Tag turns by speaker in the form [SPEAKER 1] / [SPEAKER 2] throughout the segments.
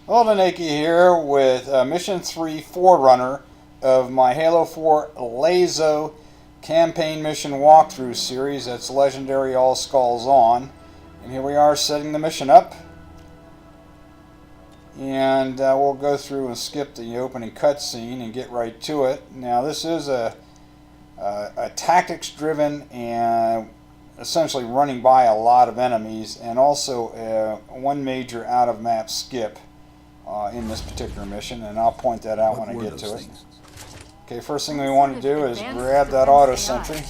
[SPEAKER 1] Hello, Nakey here with Mission 3 Forerunner of my Halo 4 LASO Campaign Mission Walkthrough series. That's Legendary All Skulls On. And here we are setting the mission up. And we'll go through and skip the opening cutscene and get right to it. Now this is a tactics-driven and essentially running by a lot of enemies, and also one major out-of-map skip in this particular mission, and I'll point that out when I get to it. Okay, first thing we want to do is grab that auto sentry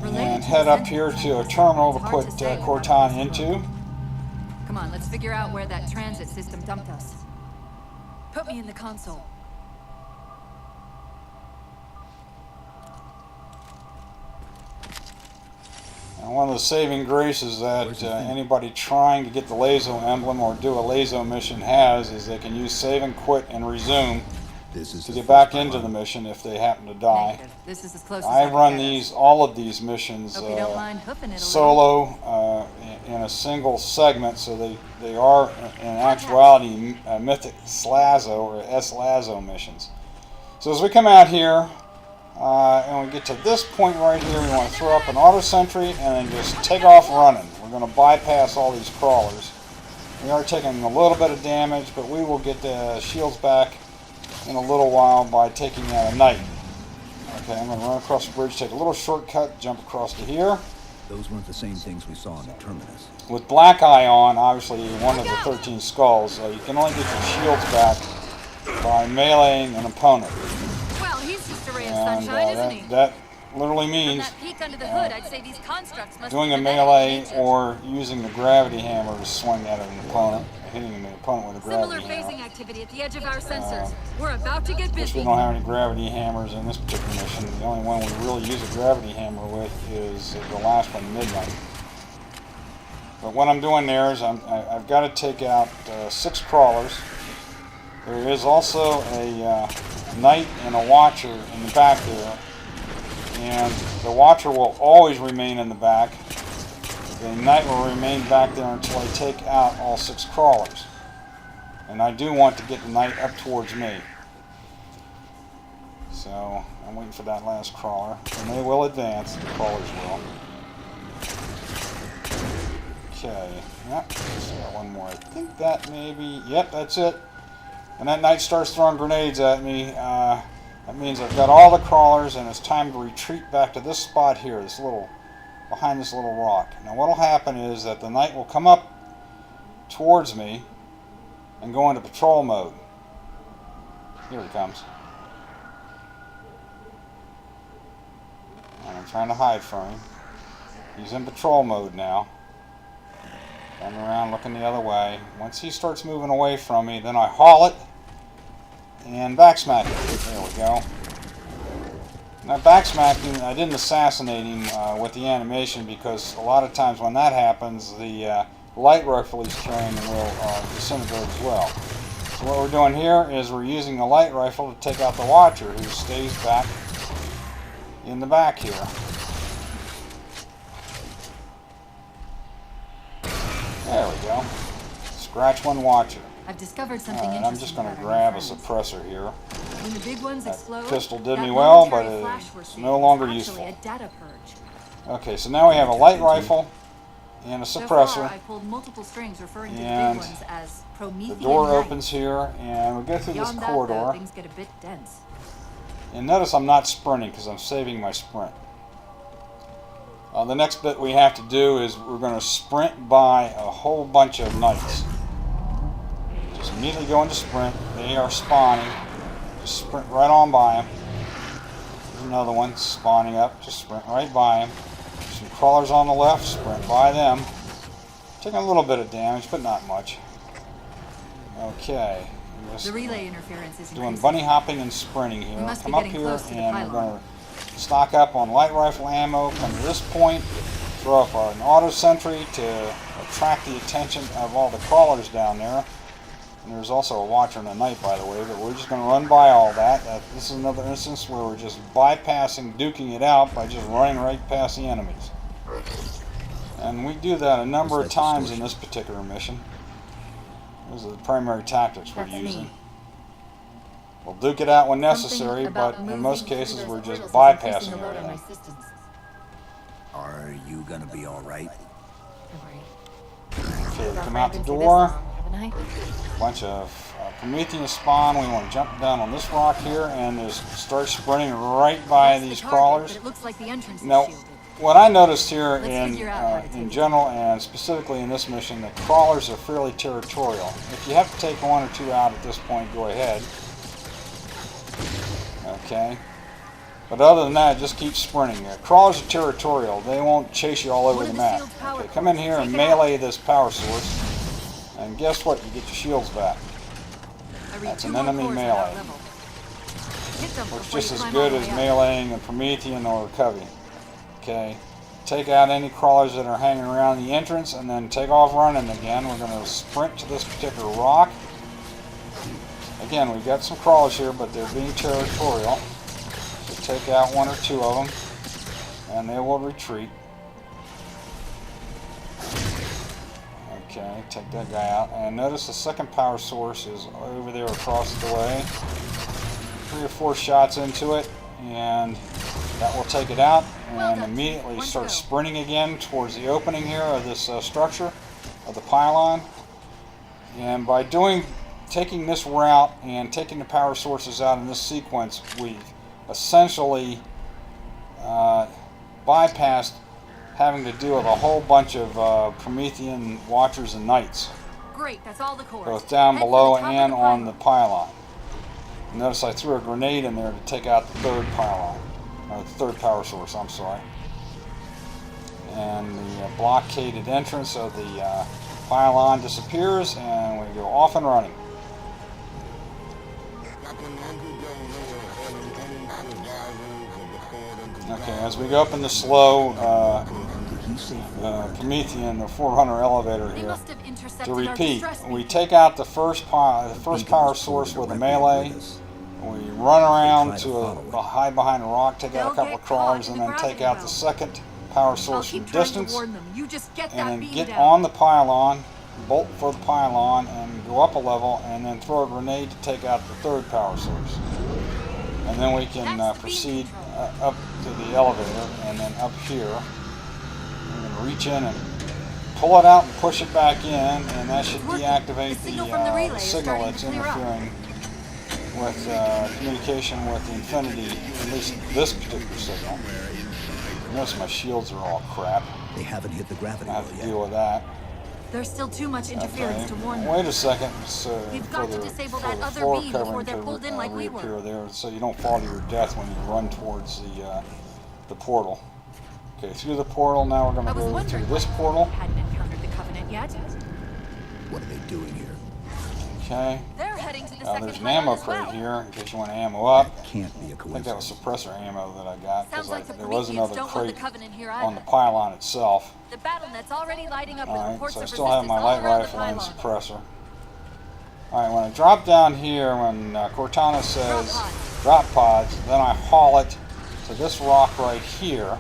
[SPEAKER 1] and head up here to a terminal to put Cortana into.
[SPEAKER 2] Come on, let's figure out where that transit system dumped us. Put me in the console.
[SPEAKER 1] And one of the saving graces that anybody trying to get the LASO emblem or do a LASO mission has is they can use save and quit and resume to get back into the mission if they happen to die.
[SPEAKER 2] This is as close as
[SPEAKER 1] I run all of these missions solo in a single segment, so they are in actuality Mythic SLASO or SLASO missions. So as we come out here, and we get to this point right here, we want to throw up an auto sentry and then just take off running. We're going to bypass all these crawlers. We are taking a little bit of damage, but we will get the shields back in a little while by taking out a knight. Okay, I'm going to run across the bridge, take a little shortcut, jump across to here.
[SPEAKER 3] Those weren't the same things we saw in the terminus.
[SPEAKER 1] With Black Eye on, obviously one of the 13 skulls, you can only get your shields back by meleeing an opponent.
[SPEAKER 2] Well, he's just a ray of sunshine, isn't he?
[SPEAKER 1] That literally means
[SPEAKER 2] From that peek under the hood, I'd say these constructs must
[SPEAKER 1] doing
[SPEAKER 2] be
[SPEAKER 1] a melee or using the gravity hammer to swing at an opponent, hitting the opponent with a gravity
[SPEAKER 2] Similar
[SPEAKER 1] hammer.
[SPEAKER 2] phasing activity at the edge of our sensors. We're about to get busy.
[SPEAKER 1] We don't have any gravity hammers in this particular mission. The only one we really use a gravity hammer with is the last one, Midnight. But what I'm doing there is I've got to take out 6 crawlers. There is also a knight and a watcher in the back there, and the watcher will always remain in the back. The knight will remain back there until I take out all 6 crawlers, and I do want to get the knight up towards me. So I'm waiting for that last crawler, and they will advance. The crawlers will. Okay, yep, let's got one more. I think that maybe, yep, that's it. And that knight starts throwing grenades at me. That means I've got all the crawlers, and it's time to retreat back to this spot here, behind this little rock. Now what will happen is that the knight will come up towards me and go into patrol mode. Here he comes. And I'm trying to hide from him. He's in patrol mode now. Coming around looking the other way. Once he starts moving away from me, then I haul it and backsmack it. There we go. Now backsmacking, I didn't assassinate him with the animation, because a lot of times when that happens, the light rifle he's carrying will disintegrate as well. So what we're doing here is we're using the light rifle to take out the watcher, who stays back in the back here. There we go. Scratch one watcher.
[SPEAKER 2] I've discovered something
[SPEAKER 1] interesting. I'm just going to grab a suppressor here.
[SPEAKER 2] When the big ones explode,
[SPEAKER 1] pistol did me well, but it's no longer useful.
[SPEAKER 2] A data purge.
[SPEAKER 1] Okay, so now we have a light rifle and a suppressor.
[SPEAKER 2] So far, I pulled multiple strings referring to the
[SPEAKER 1] And
[SPEAKER 2] big ones as Promethean
[SPEAKER 1] the door
[SPEAKER 2] Light.
[SPEAKER 1] opens here, and we go through
[SPEAKER 2] Beyond
[SPEAKER 1] this
[SPEAKER 2] that,
[SPEAKER 1] corridor.
[SPEAKER 2] though, things get a bit dense.
[SPEAKER 1] And notice I'm not sprinting because I'm saving my sprint. The next bit we have to do is we're going to sprint by a whole bunch of knights. Just immediately go into sprint. They are spawning. Just sprint right on by them. There's another one spawning up. Just sprint right by them. Some crawlers on the left. Sprint by them. Taking a little bit of damage, but not much. Okay.
[SPEAKER 2] The relay interference is
[SPEAKER 1] doing bunny hopping and sprinting here.
[SPEAKER 2] We must
[SPEAKER 1] Come
[SPEAKER 2] be
[SPEAKER 1] up
[SPEAKER 2] getting
[SPEAKER 1] here,
[SPEAKER 2] close to the
[SPEAKER 1] and we're
[SPEAKER 2] pylon.
[SPEAKER 1] going to stock up on light rifle ammo. Come to this point, throw up an auto sentry to attract the attention of all the crawlers down there. And there's also a watcher and a knight, by the way, but we're just going to run by all that. This is another instance where we're just bypassing, duking it out by just running right past the enemies. And we do that a number of times in this particular mission. Those are the primary tactics we're
[SPEAKER 2] That's
[SPEAKER 1] using.
[SPEAKER 2] me.
[SPEAKER 1] We'll duke it out when necessary,
[SPEAKER 2] Something about
[SPEAKER 1] but in
[SPEAKER 2] moving
[SPEAKER 1] most
[SPEAKER 2] through
[SPEAKER 1] cases
[SPEAKER 2] those
[SPEAKER 1] we're just
[SPEAKER 2] portals is
[SPEAKER 1] bypassing
[SPEAKER 2] increasing the load on my
[SPEAKER 1] everything.
[SPEAKER 2] systems.
[SPEAKER 3] Are you gonna be alright?
[SPEAKER 2] Don't worry.
[SPEAKER 1] Okay,
[SPEAKER 2] Not
[SPEAKER 1] come out the
[SPEAKER 2] been through this
[SPEAKER 1] door.
[SPEAKER 2] long, haven't I?
[SPEAKER 1] Bunch of Prometheus spawn. We want to jump down on this rock here and just start sprinting right by
[SPEAKER 2] That's the
[SPEAKER 1] these
[SPEAKER 2] target,
[SPEAKER 1] crawlers.
[SPEAKER 2] but it looks like the entrance is
[SPEAKER 1] Now,
[SPEAKER 2] shielded.
[SPEAKER 1] what I noticed here
[SPEAKER 2] Let's
[SPEAKER 1] in
[SPEAKER 2] figure out how to take
[SPEAKER 1] in
[SPEAKER 2] it
[SPEAKER 1] general and specifically in this mission, that crawlers are fairly territorial. If you have to take one or two out at this point, go ahead. Okay. But other than that, just keep sprinting. Crawlers are territorial. They won't chase you all over
[SPEAKER 2] One
[SPEAKER 1] the
[SPEAKER 2] of the
[SPEAKER 1] map.
[SPEAKER 2] shield's power
[SPEAKER 1] Okay, come in here and
[SPEAKER 2] Take it out.
[SPEAKER 1] melee this power source. And guess what? You get your shields back.
[SPEAKER 2] I read
[SPEAKER 1] That's
[SPEAKER 2] 2
[SPEAKER 1] an
[SPEAKER 2] more
[SPEAKER 1] enemy
[SPEAKER 2] cores at
[SPEAKER 1] melee.
[SPEAKER 2] our level. Hit them
[SPEAKER 1] Works
[SPEAKER 2] before
[SPEAKER 1] just
[SPEAKER 2] you
[SPEAKER 1] as
[SPEAKER 2] climb
[SPEAKER 1] good
[SPEAKER 2] all the
[SPEAKER 1] as
[SPEAKER 2] way up.
[SPEAKER 1] meleeing a Promethean or a Covey. Okay. Take out any crawlers that are hanging around the entrance and then take off running again. We're going to sprint to this particular rock. Again, we've got some crawlers here, but they're being territorial. So take out one or two of them and they will retreat. Okay, take that guy out. And notice the second power source is over there across the way. 3 or 4 shots into it and that will take it out, and immediately start sprinting again towards the opening here of this structure of the pylon. And by taking this route and taking the power sources out in this sequence, we've essentially bypassed having to deal with a whole bunch of Promethean watchers and knights,
[SPEAKER 2] Great, that's all the cores.
[SPEAKER 1] both down
[SPEAKER 2] Head for
[SPEAKER 1] below
[SPEAKER 2] the top of
[SPEAKER 1] and
[SPEAKER 2] the
[SPEAKER 1] on the
[SPEAKER 2] pylon.
[SPEAKER 1] pylon. Notice I threw a grenade in there to take out the third pylon. The third power source, I'm sorry. And the blockaded entrance of the pylon disappears and we go off and running. Okay, as we go up in the slow Promethean, the Forerunner elevator
[SPEAKER 2] They
[SPEAKER 1] here,
[SPEAKER 2] must have intercepted
[SPEAKER 1] to
[SPEAKER 2] our
[SPEAKER 1] repeat,
[SPEAKER 2] distress
[SPEAKER 1] we
[SPEAKER 2] beacon.
[SPEAKER 1] take out the first power source with a melee. We run around to hide behind a rock, take out a couple of crawlers, and then take out the second power
[SPEAKER 2] I'll
[SPEAKER 1] source from
[SPEAKER 2] keep trying to
[SPEAKER 1] distance,
[SPEAKER 2] warn them. You just get
[SPEAKER 1] and
[SPEAKER 2] that
[SPEAKER 1] then
[SPEAKER 2] beam
[SPEAKER 1] get
[SPEAKER 2] down.
[SPEAKER 1] on the pylon, bolt for the pylon, and go up a level, and then throw a grenade to take out the third power source. And then we can
[SPEAKER 2] That's the beam
[SPEAKER 1] proceed
[SPEAKER 2] control.
[SPEAKER 1] up to the elevator, and then up here. We're going to reach in and pull it out and push it back in, and that should
[SPEAKER 2] It's working.
[SPEAKER 1] deactivate
[SPEAKER 2] The signal from the relay
[SPEAKER 1] the
[SPEAKER 2] is
[SPEAKER 1] signal
[SPEAKER 2] starting
[SPEAKER 1] that's
[SPEAKER 2] to clear up.
[SPEAKER 1] interfering with communication with the Infinity, at least this particular signal. Notice my shields are all crap.
[SPEAKER 3] They haven't hit the gravity
[SPEAKER 1] I
[SPEAKER 3] well
[SPEAKER 1] have to
[SPEAKER 3] yet.
[SPEAKER 1] deal with that.
[SPEAKER 2] There's still too much interference
[SPEAKER 1] Okay.
[SPEAKER 2] to warn them.
[SPEAKER 1] Wait a second. So
[SPEAKER 2] We've
[SPEAKER 1] for
[SPEAKER 2] got to
[SPEAKER 1] the,
[SPEAKER 2] disable
[SPEAKER 1] for
[SPEAKER 2] that
[SPEAKER 1] the
[SPEAKER 2] other
[SPEAKER 1] floor
[SPEAKER 2] beam before
[SPEAKER 1] covering
[SPEAKER 2] they're
[SPEAKER 1] to
[SPEAKER 2] pulled in like we were.
[SPEAKER 1] reappear there, so you don't fall to your death when you run towards the portal. Okay, through the portal. Now we're going
[SPEAKER 2] I
[SPEAKER 1] to
[SPEAKER 2] was
[SPEAKER 1] go
[SPEAKER 2] wondering
[SPEAKER 1] through this
[SPEAKER 2] why
[SPEAKER 1] portal.
[SPEAKER 2] we hadn't encountered the Covenant yet.
[SPEAKER 3] What are they doing here?
[SPEAKER 1] Okay.
[SPEAKER 2] They're heading to the second
[SPEAKER 1] There's an
[SPEAKER 2] pylon
[SPEAKER 1] ammo
[SPEAKER 2] as well.
[SPEAKER 1] crate here in case you want to ammo up.
[SPEAKER 3] That can't be a
[SPEAKER 1] I think that was
[SPEAKER 3] coincidence.
[SPEAKER 1] suppressor ammo that I got
[SPEAKER 2] Sounds
[SPEAKER 1] because
[SPEAKER 2] like the
[SPEAKER 1] there was
[SPEAKER 2] Prometheans
[SPEAKER 1] another
[SPEAKER 2] don't want the
[SPEAKER 1] crate
[SPEAKER 2] Covenant here
[SPEAKER 1] on the
[SPEAKER 2] either.
[SPEAKER 1] pylon itself.
[SPEAKER 2] The battle net's already lighting up with
[SPEAKER 1] Alright,
[SPEAKER 2] reports
[SPEAKER 1] so I
[SPEAKER 2] of
[SPEAKER 1] still have
[SPEAKER 2] resistance
[SPEAKER 1] my
[SPEAKER 2] all
[SPEAKER 1] light
[SPEAKER 2] around the
[SPEAKER 1] rifle and
[SPEAKER 2] pylon.
[SPEAKER 1] suppressor. Alright, when I drop down here, when Cortana says drop pods, then I haul it to this rock right here.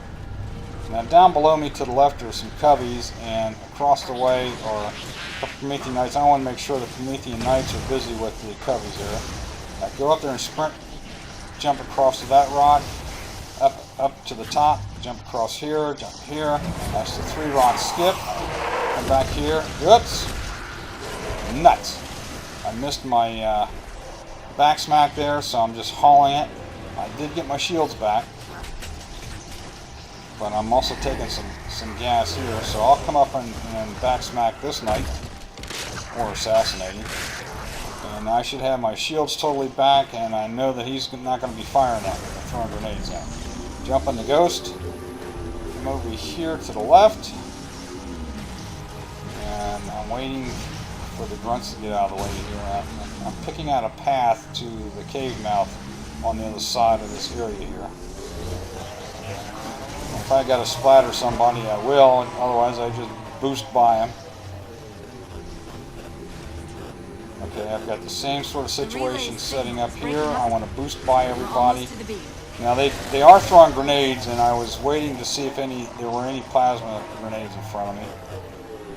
[SPEAKER 1] Now down below me to the left are some Coveys, and across the way are a couple Promethean Knights. I want to make sure the Promethean Knights are busy with the Coveys there. I go up there and sprint, jump across to that rock, up to the top, jump across here, jump here. That's the 3 rock skip. Come back here. Oops. Nuts. I missed my back smack there, so I'm just hauling it. I did get my shields back, but I'm also taking some gas here, so I'll come up and back smack this knight, or assassinate him. And I should have my shields totally back, and I know that he's not going to be firing at me, throwing grenades at me. Jump on the ghost, come over here to the left, and I'm waiting for the grunts to get out of the way here. I'm picking out a path to the cave mouth on the other side of this area here. If I got to splatter somebody, I will. Otherwise, I just boost by them. Okay, I've got the same sort of situation setting up here. I want to boost by everybody. Now they are throwing grenades, and I was waiting to see if there were any plasma grenades in front of me.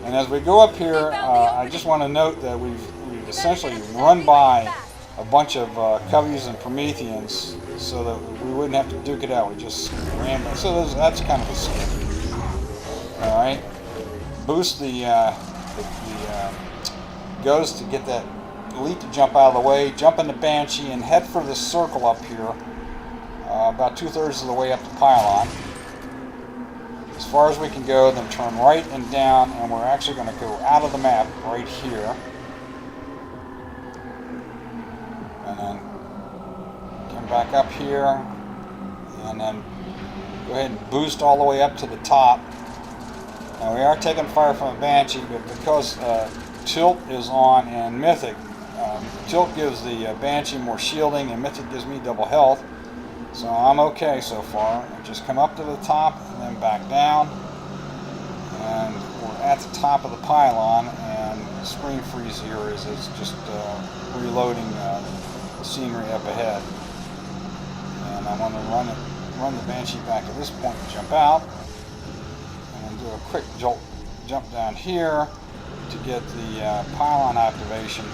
[SPEAKER 1] And as we go up here, I just want to note that we've essentially run by a bunch of Coveys and Prometheans so that we wouldn't have to duke it out. We just ran by. So that's kind of a skip. Alright. Boost the Ghost to get that elite to jump out of the way. Jump into Banshee and head for this circle up here. About 2/3 of the way up the pylon. As far as we can go, then turn right and down, and we're actually going to go out of the map right here. And then come back up here, and then go ahead and boost all the way up to the top. Now we are taking fire from a Banshee, but because Tilt is on and Mythic, Tilt gives the Banshee more shielding, and Mythic gives me double health. So I'm okay so far. I just come up to the top and then back down, and we're at the top of the pylon. And the screen freeze here is it's just reloading the scenery up ahead. And I'm going to run the Banshee back to this point and jump out, and then do a quick jump down here to get the pylon activation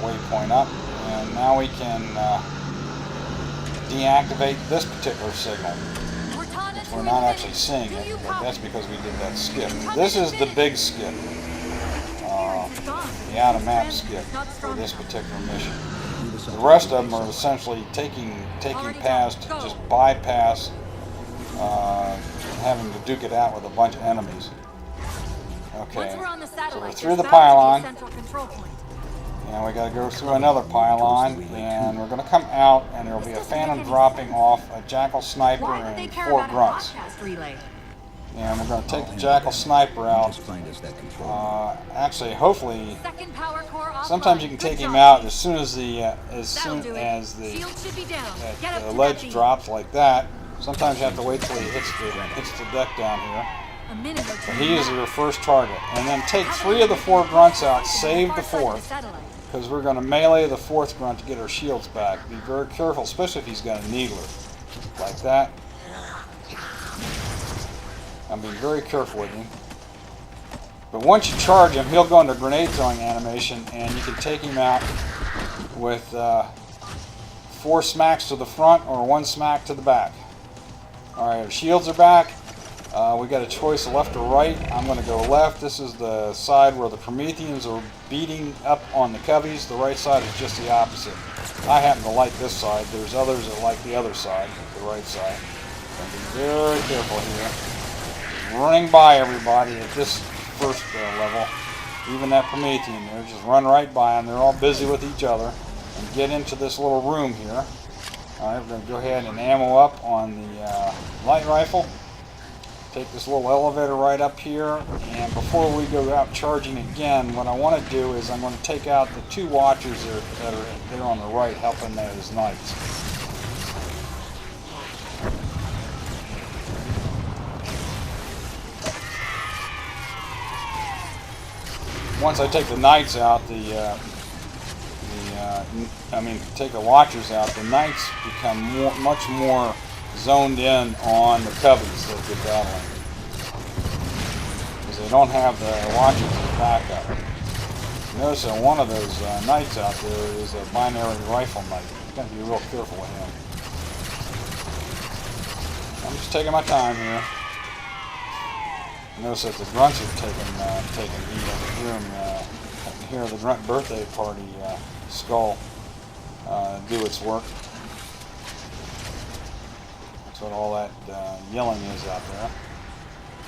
[SPEAKER 1] waypoint up, and now we can deactivate this particular signal. We're not actually seeing it, but that's because we did that skip. This is the big skip, the out of map skip for this particular mission. The rest of them are essentially taking paths to just bypass having to duke it out with a bunch of enemies. Okay, so we're through the pylon, and we got to go through another pylon, and we're going to come out, and there will be a Phantom dropping off a Jackal Sniper and 4 Grunts. And we're going to take the Jackal Sniper out. Actually, hopefully, sometimes you can take him out as soon as the ledge drops like that. Sometimes you have to wait till he hits the deck down here. But he is your first target. And then take 3 of the 4 Grunts out, save the 4th, because we're going to melee the 4th Grunt to get our shields back. Be very careful, especially if he's got a needler. Like that. I'm being very careful with him. But once you charge him, he'll go into grenade throwing animation, and you can take him out with 4 smacks to the front or 1 smack to the back. Alright, our shields are back. We got a choice of left or right. I'm going to go left. This is the side where the Prometheans are beating up on the Coveys. The right side is just the opposite. I happen to like this side. There's others that like the other side, the right side. So be very careful here. Running by everybody at this first level. Even that Promethean there. Just run right by them. They're all busy with each other. And get into this little room here. Alright, we're going to go ahead and ammo up on the light rifle. Take this little elevator right up here, and before we go out charging again, what I want to do is I'm going to take out the 2 Watchers that are there on the right, helping those Knights. Once I take the Knights out, take the Watchers out, the Knights become much more zoned in on the Coveys that they're battling, because they don't have the Watchers as backup. Notice that one of those Knights out there is a binary rifle Knight. You've got to be real careful with him. I'm just taking my time here. Notice that the Grunts are taking heat. I can hear the Grunt birthday party skull do its work. What all that yelling is out there.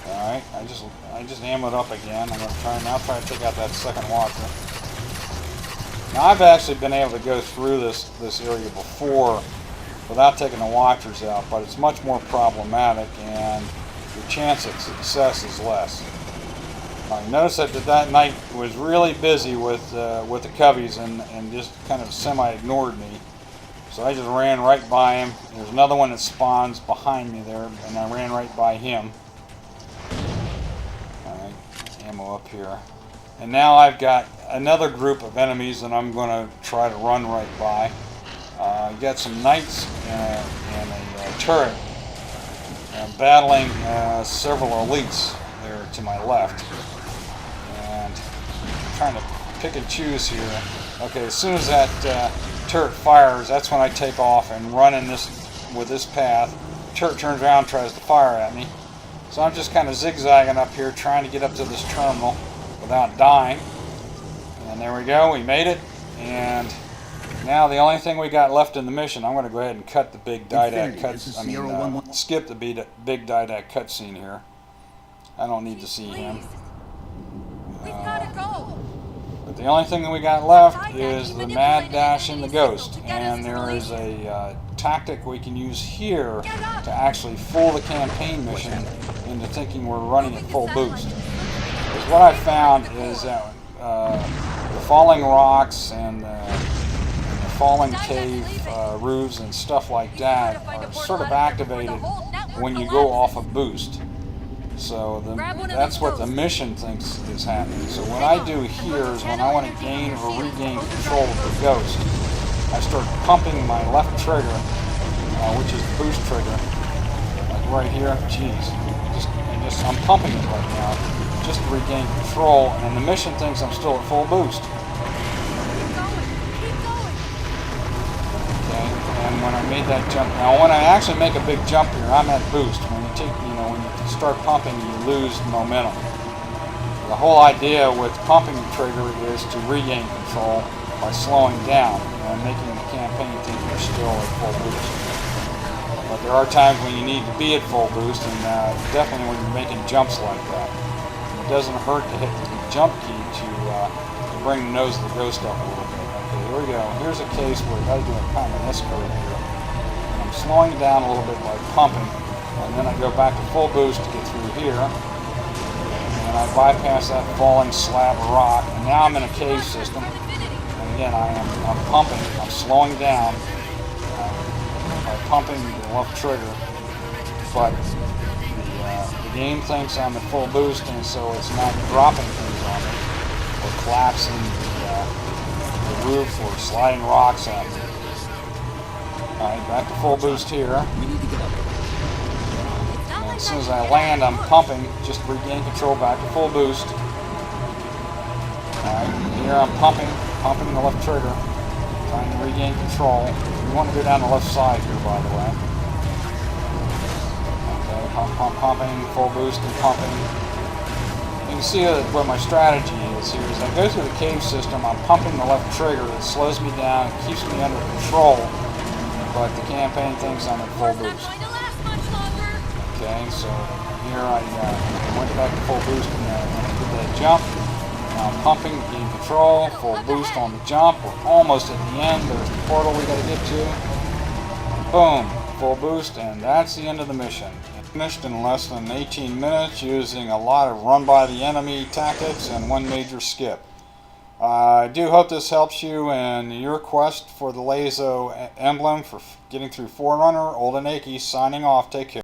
[SPEAKER 1] Alright, I just ammoed up again. I'm going to try to take out that second Watcher. Now I've actually been able to go through this area before without taking the Watchers out, but it's much more problematic, and your chance at success is less. Notice that Knight was really busy with the Coveys and just kind of semi-ignored me. So I just ran right by him. There's another one that spawns behind me there, and I ran right by him. Alright, ammo up here. And now I've got another group of enemies that I'm going to try to run right by. I've got some Knights and a turret battling several elites there to my left. And I'm trying to pick and choose here. Okay, as soon as that turret fires, that's when I take off and run in this with this path. Turret turns around and tries to fire at me. So I'm just kind of zigzagging up here trying to get up to this terminal without dying. And there we go, we made it. And now the only thing we got left in the mission, I'm going to go ahead and cut the big didact cutscene. Skip the big didact cutscene here. I don't need to see him.
[SPEAKER 2] We've gotta go.
[SPEAKER 1] But the only thing that we got left is the mad dash in the ghost. And there is a tactic we can use here to actually fool the campaign mission into thinking we're running at full boost. Because what I found is that the falling rocks and the falling cave roofs and stuff like that are sort of activated when you go off a boost. So that's what the mission thinks is happening. So what I do here is when I want to gain or regain control of the ghost, I start pumping my left trigger, which is the boost trigger, like right here. Jeez, I'm pumping it right now just to regain control, and the mission thinks I'm still at full boost. Okay, and when I made that jump, now when I actually make a big jump here, I'm at boost. When you when you start pumping, you lose momentum. The whole idea with pumping the trigger is to regain control by slowing down and making the campaign think you're still at full boost. But there are times when you need to be at full boost, and definitely when you're making jumps like that. It doesn't hurt to hit the jump key to bring the nose of the ghost up a little bit. Okay, here we go. Here's a case where you got to do a kind of an S-curve here. And I'm slowing down a little bit by pumping, and then I go back to full boost to get through here. And I bypass that falling slab of rock, and now I'm in a cave system. And again, I'm pumping, I'm slowing down by pumping the left trigger, but the game thinks I'm at full boost, and so it's not dropping things on me, or collapsing the roof, or sliding rocks at me. Alright, back to full boost here.
[SPEAKER 3] We need to get up.
[SPEAKER 1] And as soon as I land, I'm pumping, just to regain control, back to full boost. Alright, here I'm pumping the left trigger, trying to regain control. You want to go down the left side here, by the way. Pumping, full boost, and pumping. You can see what my strategy is here. As I go through the cave system, I'm pumping the left trigger. It slows me down, keeps me under control, but the campaign thinks I'm at full boost. Okay, so here I went back to full boost when I did that jump. Now I'm pumping, gain control, full boost on the jump. We're almost at the end. There's the portal we got to get to. Boom, full boost, and that's the end of the mission. Finished in less than 18 minutes using a lot of run by the enemy tactics and one major skip. I do hope this helps you in your quest for the LASO Emblem for getting through Forerunner. Old and Aki signing off. Take care.